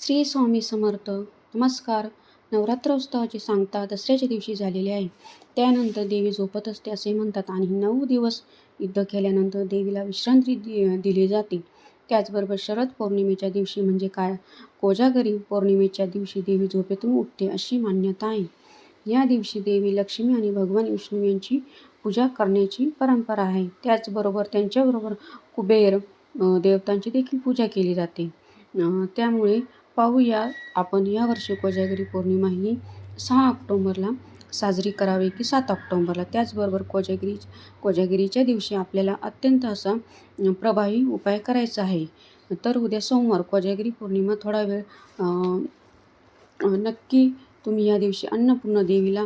श्री स्वामी समर्थ. नमस्कार. नवरात्र उत्सवाची सांगता दसऱ्याच्या दिवशी झालेली आहे. त्यानंतर देवी झोपत असते असे म्हणतात आणि 9 दिवस युद्ध केल्यानंतर देवीला विश्रांती दिली जाते. त्याचबरोबर शरद पौर्णिमेच्या दिवशी म्हणजे काय, कोजागरी पौर्णिमेच्या दिवशी देवी झोपेतून उठते अशी मान्यता आहे. या दिवशी देवी लक्ष्मी आणि भगवान विष्णू यांची पूजा करण्याची परंपरा आहे. त्याचबरोबर त्यांच्याबरोबर कुबेर देवतांची देखील पूजा केली जाते. त्यामुळे पाहूया आपण यावर्षी कोजागिरी पौर्णिमा ही 6 ऑक्टोबरला साजरी करावी की 7 ऑक्टोबरला. त्याचबरोबर कोजागिरीच्या दिवशी आपल्याला अत्यंत असा प्रभावी उपाय करायचा आहे. तर उद्या सोमवार कोजागिरी पौर्णिमा, थोडा वेळ नक्की तुम्ही या दिवशी अन्नपूर्णा देवीला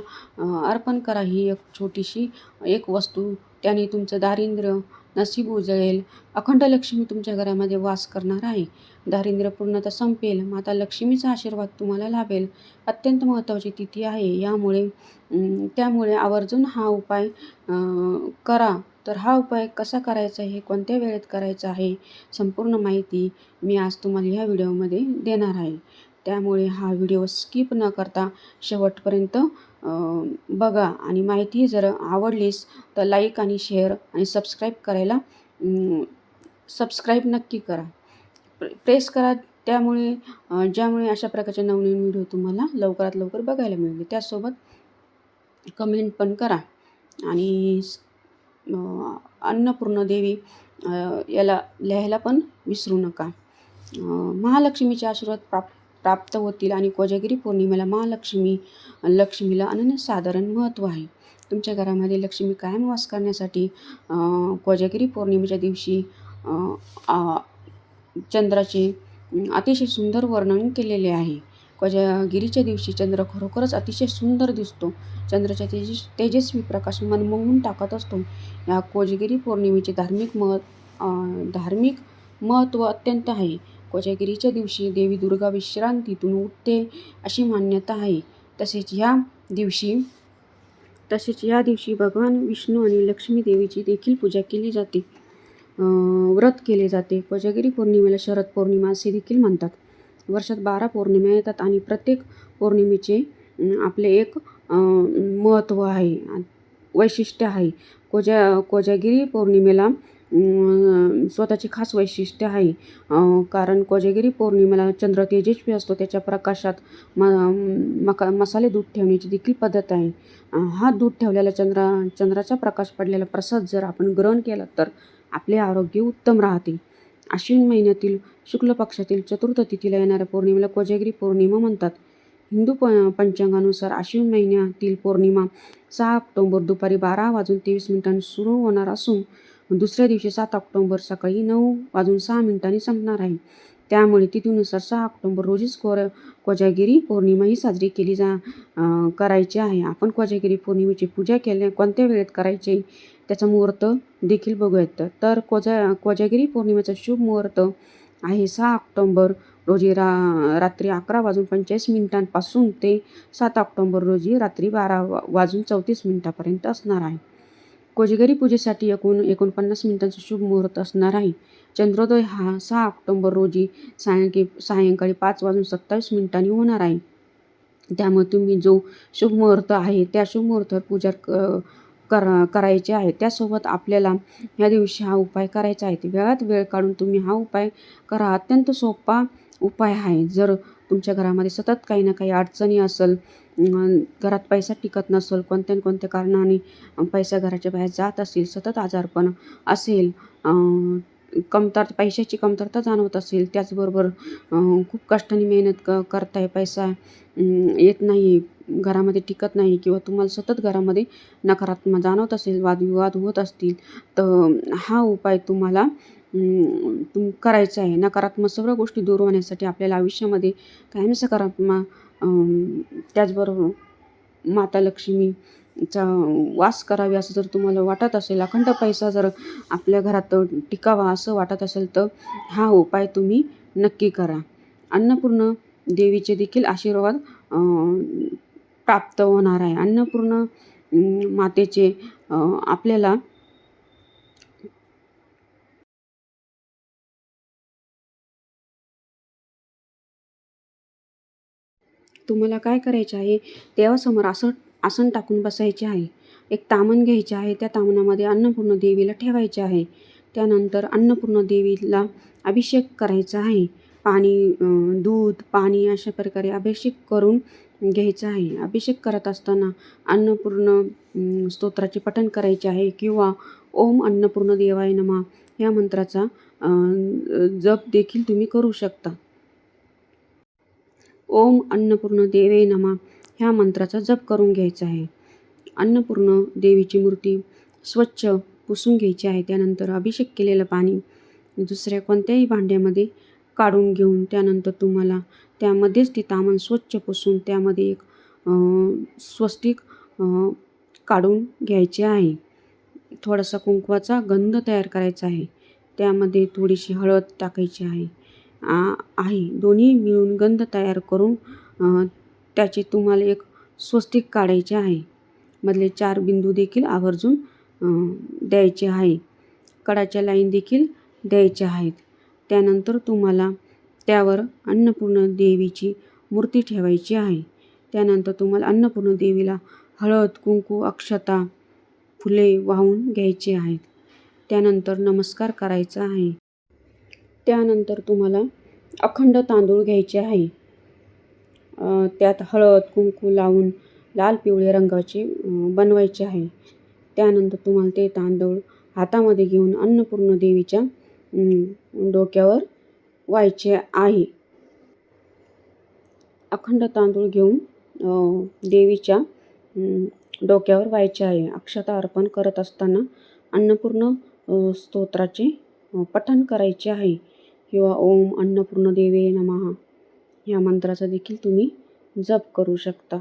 अर्पण करा. ही एक छोटीशी एक वस्तू, त्याने तुमचं दारिद्र्य नशीब उजळेल. अखंड लक्ष्मी तुमच्या घरामध्ये वास करणार आहे. दारिद्र्य पूर्णतः संपेल. माता लक्ष्मीचा आशीर्वाद तुम्हाला लाभेल. अत्यंत महत्त्वाची तिथी आहे. त्यामुळे आवर्जून हा उपाय करा. तर हा उपाय कसा करायचा आहे, कोणत्या वेळेत करायचा आहे, संपूर्ण माहिती मी आज तुम्हाला ह्या व्हिडिओमध्ये देणार आहे. त्यामुळे हा व्हिडिओ स्किप न करता शेवटपर्यंत बघा आणि माहिती जर आवडलीच तर लाईक आणि शेअर आणि सबस्क्राईब नक्की करा, प्रेस करा. ज्यामुळे अशा प्रकारचे नवनवीन व्हिडिओ तुम्हाला लवकरात लवकर बघायला मिळेल. त्यासोबत कमेंट पण करा आणि अन्नपूर्णा देवी याला लिहायला पण विसरू नका. महालक्ष्मीचे आशीर्वाद प्राप्त होतील आणि कोजागिरी पौर्णिमेला लक्ष्मीला अनन्यसाधारण महत्त्व आहे. तुमच्या घरामध्ये लक्ष्मी कायम वास करण्यासाठी कोजागिरी पौर्णिमेच्या दिवशी चंद्राचे अतिशय सुंदर वर्णन केलेले आहे. कोजागिरीच्या दिवशी चंद्र खरोखरच अतिशय सुंदर दिसतो. चंद्राच्या तेजस्वी प्रकाश मनमोहून टाकत असतो. या कोजागिरी पौर्णिमेचे धार्मिक महत्त्व अत्यंत आहे. कोजागिरीच्या दिवशी देवी दुर्गा विश्रांतीतून उठते अशी मान्यता आहे. तसेच या दिवशी भगवान विष्णू आणि लक्ष्मी देवीची देखील पूजा केली जाते, व्रत केले जाते. कोजागिरी पौर्णिमेला शरद पौर्णिमा असे देखील म्हणतात. वर्षात 12 पौर्णिमा येतात आणि प्रत्येक पौर्णिमेचे आपले एक महत्त्व आहे, वैशिष्ट्य आहे. कोजागिरी पौर्णिमेला स्वतःचे खास वैशिष्ट्य आहे. कारण कोजागिरी पौर्णिमेला चंद्र तेजस्वी असतो. त्याच्या प्रकाशात मसाले दूध ठेवण्याची देखील पद्धत आहे. हा दूध ठेवलेला चंद्राचा प्रकाश पडलेला प्रसाद जर आपण ग्रहण केला तर आपले आरोग्य उत्तम राहते. आश्विन महिन्यातील शुक्ल पक्षातील चतुर्थ तिथीला येणाऱ्या पौर्णिमेला कोजागिरी पौर्णिमा म्हणतात. हिंदू पंचांगानुसार आश्विन महिन्यातील पौर्णिमा 6 ऑक्टोबर दुपारी 12:23 सुरू होणार असून दुसऱ्या दिवशी 7 ऑक्टोबर सकाळी 9:06 संपणार आहे. त्यामुळे तिथीनुसार 6 ऑक्टोबर रोजीच कोजागिरी पौर्णिमा ही साजरी करायची आहे. आपण कोजागिरी पौर्णिमेची पूजा कोणत्या वेळेत करायची त्याचा मुहूर्त देखील बघूयात. तर कोजागिरी पौर्णिमेचा शुभ मुहूर्त आहे 6 ऑक्टोबर रोजी रात्री 11:45 पासून ते 7 ऑक्टोबर रोजी रात्री 12:34 असणार आहे. कोजागिरी पूजेसाठी एकूण 49 मिनिटांचा शुभ मुहूर्त असणार आहे. चंद्रोदय हा 6 ऑक्टोबर रोजी सायंकाळी 5:27 होणार आहे. त्यामुळे तुम्ही जो शुभ मुहूर्त आहे त्या शुभ मुहूर्तावर पूजा करायचे आहे. त्यासोबत आपल्याला या दिवशी हा उपाय करायचा आहे. वेळात वेळ काढून तुम्ही हा उपाय करा. अत्यंत सोपा उपाय आहे. जर तुमच्या घरामध्ये सतत काही ना काही अडचणी असेल, घरात पैसा टिकत नसेल, कोणत्या ना कोणत्या कारणाने पैसा घराच्या बाहेर जात असेल, सतत आजारपण असेल, पैशाची कमतरता जाणवत असेल, त्याचबरोबर खूप कष्टाने मेहनत करताय, पैसा येत नाही, घरामध्ये टिकत नाही, किंवा तुम्हाला सतत घरामध्ये नकारात्मक जाणवत असेल, वादविवाद होत असतील, तर हा उपाय तुम्हाला करायचा आहे. नकारात्मक सर्व गोष्टी दूर होण्यासाठी आपल्याला आयुष्यामध्ये कायम सकारात्मक, त्याचबरोबर माता लक्ष्मीचा वास करावे असं जर तुम्हाला वाटत असेल, अखंड पैसा जर आपल्या घरात टिकावा असं वाटत असेल, तर हा उपाय तुम्ही नक्की करा. अन्नपूर्णा देवीचे देखील आशीर्वाद प्राप्त होणार आहे. अन्नपूर्णा मातेचे आपल्याला तुम्हाला काय करायचे आहे, देवासमोर आसन टाकून बसायचे आहे. एक तामण घ्यायचे आहे, त्या तामणामध्ये अन्नपूर्णा देवीला ठेवायचे आहे. त्यानंतर अन्नपूर्णा देवीला अभिषेक करायचा आहे. दूध, पाणी अशा प्रकारे अभिषेक करून घ्यायचा आहे. अभिषेक करत असताना अन्नपूर्ण स्तोत्राचे पठण करायचे आहे किंवा ओम अन्नपूर्ण देवाय नमः या मंत्राचा जप देखील तुम्ही करू शकता. ओम अन्नपूर्ण देवे नमः ह्या मंत्राचा जप करून घ्यायचा आहे. अन्नपूर्ण देवीची मूर्ती स्वच्छ पुसून घ्यायची आहे. त्यानंतर अभिषेक केलेलं पाणी दुसऱ्या कोणत्याही भांड्यामध्ये काढून घेऊन त्यानंतर तुम्हाला त्यामध्येच ते तामण स्वच्छ पुसून त्यामध्ये एक स्वस्तिक काढून घ्यायचे आहे. थोडासा कुंकवाचा गंध तयार करायचा आहे. त्यामध्ये थोडीशी हळद टाकायची आहे. दोन्ही मिळून गंध तयार करून त्याचे तुम्हाला एक स्वस्तिक काढायचे आहे. मधले 4 बिंदू देखील आवर्जून द्यायचे आहे. कडाच्या लाईन देखील द्यायच्या आहेत. त्यानंतर तुम्हाला त्यावर अन्नपूर्णा देवीची मूर्ती ठेवायची आहे. त्यानंतर तुम्हाला अन्नपूर्णा देवीला हळद, कुंकू, अक्षता, फुले वाहून घ्यायचे आहेत. त्यानंतर नमस्कार करायचा आहे. त्यानंतर तुम्हाला अखंड तांदूळ घ्यायचे आहे. त्यात हळद, कुंकू लावून लाल पिवळे रंगाचे बनवायचे आहे. त्यानंतर तुम्हाला ते तांदूळ हातामध्ये घेऊन अन्नपूर्णा देवीच्या डोक्यावर व्हायचे आहे. अखंड तांदूळ घेऊन देवीच्या डोक्यावर व्हायचे आहे. अक्षता अर्पण करत असताना अन्नपूर्णा स्तोत्राचे पठण करायचे आहे किंवा ओम अन्नपूर्णा देवे नमः ह्या मंत्राचा देखील तुम्ही जप करू शकता.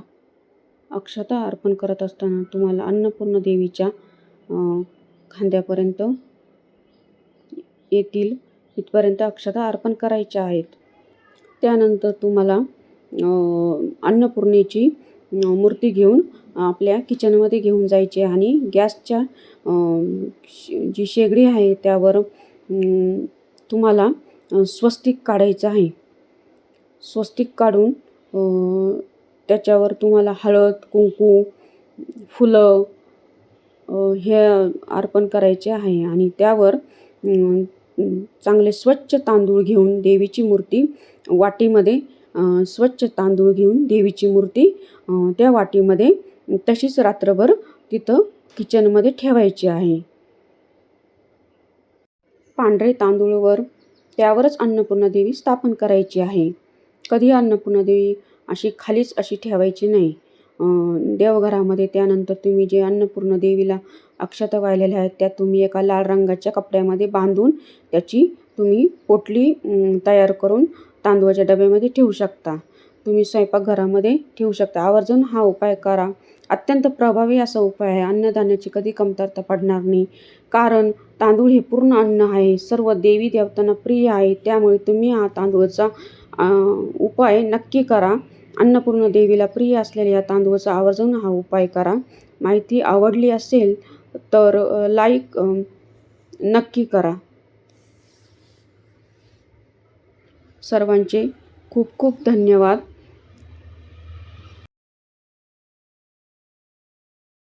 अक्षता अर्पण करत असताना तुम्हाला अन्नपूर्णा देवीच्या खांद्यापर्यंत येतील इथपर्यंत अक्षता अर्पण करायच्या आहेत. त्यानंतर तुम्हाला अन्नपूर्णेची मूर्ती घेऊन आपल्या किचनमध्ये घेऊन जायचे आणि गॅसच्या जी शेगडी आहे त्यावर तुम्हाला स्वस्तिक काढायचं आहे. स्वस्तिक काढून त्याच्यावर तुम्हाला हळद, कुंकू, फुलं हे अर्पण करायचे आहे आणि त्यावर चांगले स्वच्छ तांदूळ घेऊन देवीची मूर्ती वाटीमध्ये स्वच्छ तांदूळ घेऊन देवीची मूर्ती त्या वाटीमध्ये तशीच रात्रभर तिथं किचनमध्ये ठेवायची आहे. पांढरे तांदूळवर त्यावरच अन्नपूर्णा देवी स्थापन करायची आहे. कधी अन्नपूर्णा देवी खालीच अशी ठेवायची नाही. देवघरामध्ये त्यानंतर तुम्ही जे अन्नपूर्णा देवीला अक्षता वाहिलेल्या आहेत त्या तुम्ही एका लाल रंगाच्या कपड्यामध्ये बांधून त्याची तुम्ही पोटली तयार करून तांदूळाच्या डब्यामध्ये ठेवू शकता. तुम्ही स्वयंपाकघरामध्ये ठेवू शकता. आवर्जून हा उपाय करा. अत्यंत प्रभावी असा उपाय आहे. अन्नधान्याची कधी कमतरता पडणार नाही. कारण तांदूळ हे पूर्ण अन्न आहे. सर्व देवी देवतांना प्रिय आहे. त्यामुळे तुम्ही हा तांदूळाचा उपाय नक्की करा. अन्नपूर्णा देवीला प्रिय असलेल्या या तांदूळाचा आवर्जून हा उपाय करा. माहिती आवडली असेल तर लाईक नक्की करा. सर्वांचे खूप खूप धन्यवाद.